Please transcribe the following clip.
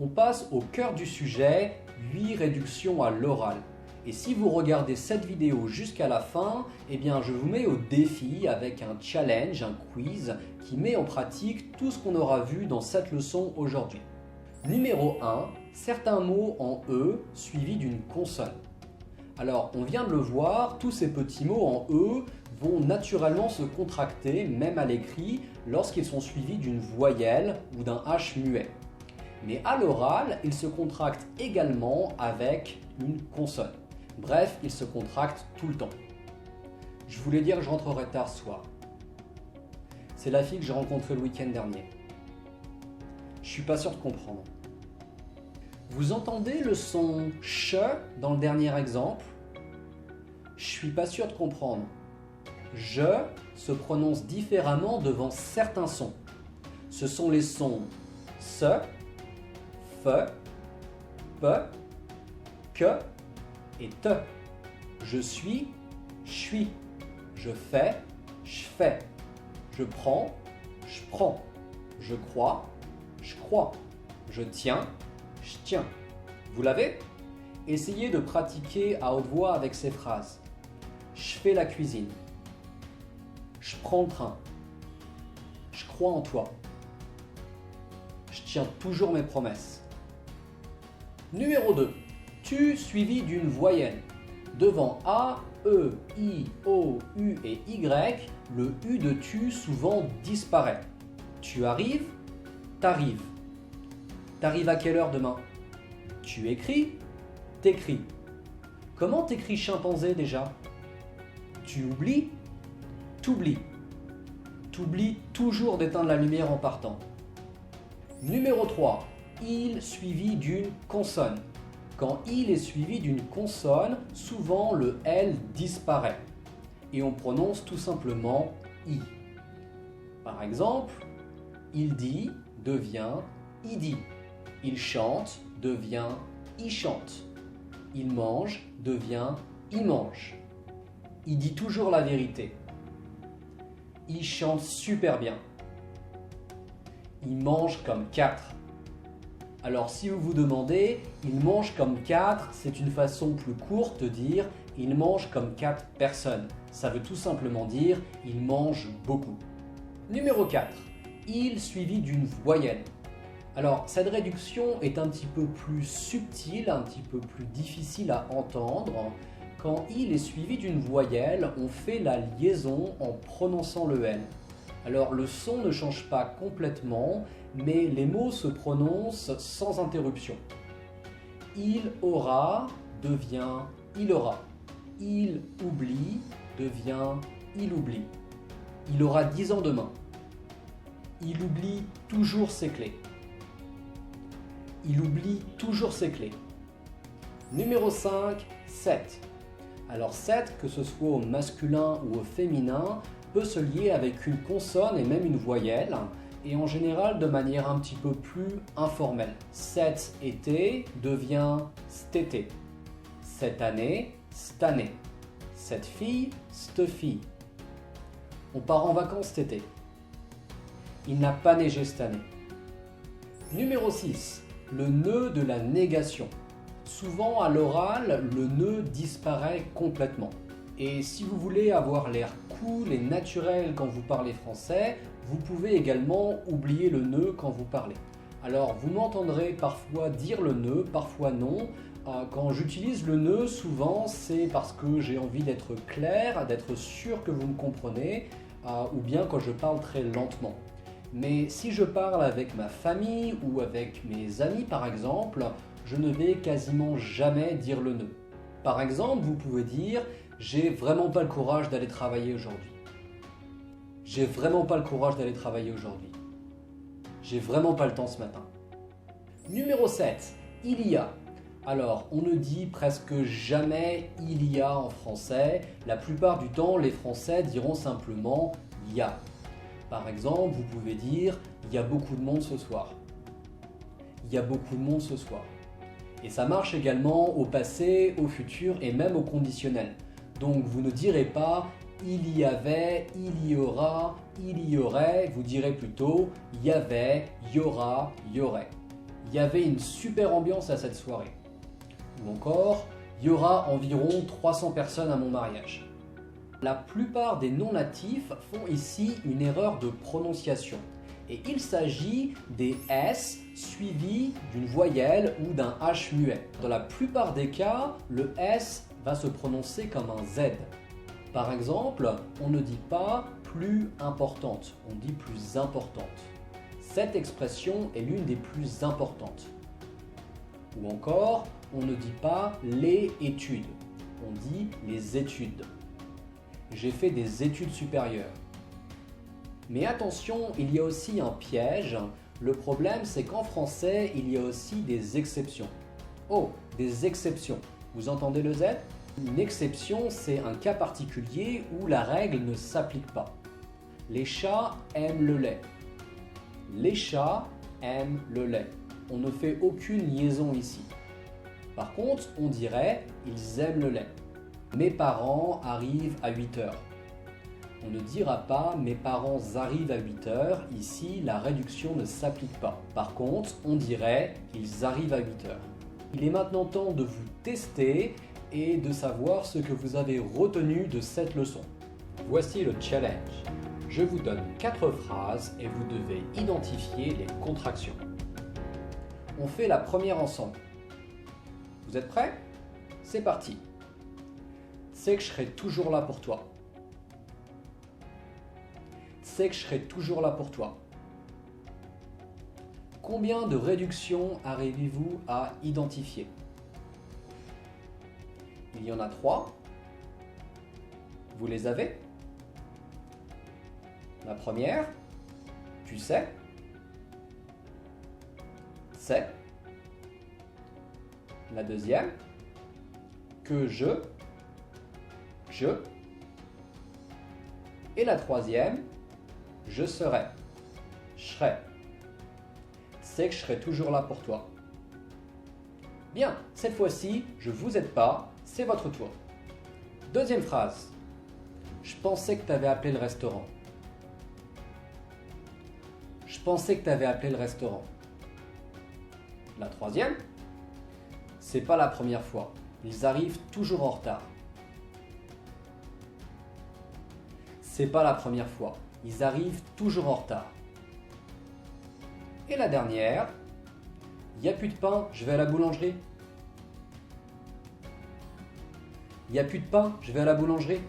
on passe au cœur du sujet, 8 réductions à l'oral. Et si vous regardez cette vidéo jusqu'à la fin, eh bien je vous mets au défi avec un challenge, un quiz qui met en pratique tout ce qu'on aura vu dans cette leçon aujourd'hui. Numéro 1, certains mots en E suivis d'une consonne. Alors on vient de le voir, tous ces petits mots en E vont naturellement se contracter, même à l'écrit, lorsqu'ils sont suivis d'une voyelle ou d'un H muet. Mais à l'oral, ils se contractent également avec une consonne. Bref, ils se contractent tout le temps. Je voulais dire que je rentrerai tard ce soir. C'est la fille que j'ai rencontrée le week-end dernier. Je suis pas sûr de comprendre. Vous entendez le son ch dans le dernier exemple? Je suis pas sûr de comprendre. Je se prononce différemment devant certains sons. Ce sont les sons se, fe, pe, que et te. Je suis, je fais, je fais. Je prends, je prends. Je crois, je crois. Je tiens, je tiens. Vous l'avez? Essayez de pratiquer à haute voix avec ces phrases. Je fais la cuisine. Je prends le train. Je crois en toi. Je tiens toujours mes promesses. Numéro 2. Tu suivi d'une voyelle. Devant A, E, I, O, U et Y, le U de tu souvent disparaît. Tu arrives, t'arrives. T'arrives à quelle heure demain? Tu écris, t'écris. Comment t'écris chimpanzé déjà? Tu oublies, t'oublies. T'oublies toujours d'éteindre la lumière en partant. Numéro 3. Il suivi d'une consonne. Quand il est suivi d'une consonne, souvent le L disparaît. Et on prononce tout simplement I. Par exemple, il dit devient il dit. Il chante devient il chante. Il mange devient il mange. Il dit toujours la vérité. Il chante super bien. Il mange comme 4. Alors si vous vous demandez, il mange comme 4, c'est une façon plus courte de dire il mange comme 4 personnes. Ça veut tout simplement dire il mange beaucoup. Numéro 4. Il suivi d'une voyelle. Alors cette réduction est un petit peu plus subtile, un petit peu plus difficile à entendre. Quand il est suivi d'une voyelle, on fait la liaison en prononçant le L. Alors le son ne change pas complètement, mais les mots se prononcent sans interruption. Il aura devient il aura. Il oublie devient il oublie. Il aura 10 ans demain. Il oublie toujours ses clés. Il oublie toujours ses clés. Numéro 5, 7. Alors 7, que ce soit au masculin ou au féminin, peut se lier avec une consonne et même une voyelle, et en général de manière un petit peu plus informelle. Cet été devient c'tété. Cette année, cette année. Cette fille, cette fille. On part en vacances cet été. Il n'a pas neigé cette année. Numéro 6. Le nœud de la négation. Souvent à l'oral, le nœud disparaît complètement. Et si vous voulez avoir l'air cool et naturel quand vous parlez français, vous pouvez également oublier le nœud quand vous parlez. Alors vous m'entendrez parfois dire le nœud, parfois non. Quand j'utilise le nœud, souvent c'est parce que j'ai envie d'être clair, d'être sûr que vous me comprenez, ou bien quand je parle très lentement. Mais si je parle avec ma famille ou avec mes amis par exemple, je ne vais quasiment jamais dire le nœud. Par exemple, vous pouvez dire « J'ai vraiment pas le courage d'aller travailler aujourd'hui ». J'ai vraiment pas le courage d'aller travailler aujourd'hui. J'ai vraiment pas le temps ce matin. Numéro 7. Il y a. Alors, on ne dit presque jamais « il y a » en français. La plupart du temps, les Français diront simplement « il y a ». Par exemple, vous pouvez dire « il y a beaucoup de monde ce soir ». Il y a beaucoup de monde ce soir. Et ça marche également au passé, au futur et même au conditionnel. Donc vous ne direz pas « il y avait »,« il y aura »,« il y aurait », vous direz plutôt « il y avait »,« il y aura »,« il y aurait ». Il y avait une super ambiance à cette soirée. Ou encore, il y aura environ 300 personnes à mon mariage. La plupart des non-natifs font ici une erreur de prononciation. Et il s'agit des S suivis d'une voyelle ou d'un H muet. Dans la plupart des cas, le S va se prononcer comme un Z. Par exemple, on ne dit pas plus importante, on dit plus importante. Cette expression est l'une des plus importantes. Ou encore, on ne dit pas les études, on dit les études. J'ai fait des études supérieures. Mais attention, il y a aussi un piège. Le problème, c'est qu'en français, il y a aussi des exceptions. Oh, des exceptions. Vous entendez le Z? Une exception, c'est un cas particulier où la règle ne s'applique pas. Les chats aiment le lait. Les chats aiment le lait. On ne fait aucune liaison ici. Par contre, on dirait « ils aiment le lait ». Mes parents arrivent à 8 heures. On ne dira pas « mes parents arrivent à 8 heures ». Ici, la réduction ne s'applique pas. Par contre, on dirait « ils arrivent à 8 heures ». Il est maintenant temps de vous tester et de savoir ce que vous avez retenu de cette leçon. Voici le challenge. Je vous donne 4 phrases et vous devez identifier les contractions. On fait la première ensemble. Vous êtes prêts? C'est parti. C'est que je serai toujours là pour toi. C'est que je serai toujours là pour toi. Combien de réductions arrivez-vous à identifier? Il y en a 3. Vous les avez? La première, tu sais, c'est. La deuxième, que je. Et la troisième, je serai. Je serai. C'est que je serai toujours là pour toi. Bien, cette fois-ci, je ne vous aide pas, c'est votre tour. Deuxième phrase. Je pensais que tu avais appelé le restaurant. Je pensais que tu avais appelé le restaurant. La troisième. C'est pas la première fois. Ils arrivent toujours en retard. C'est pas la première fois. Ils arrivent toujours en retard. Et la dernière. Il n'y a plus de pain, je vais à la boulangerie. Il n'y a plus de pain, je vais à la boulangerie.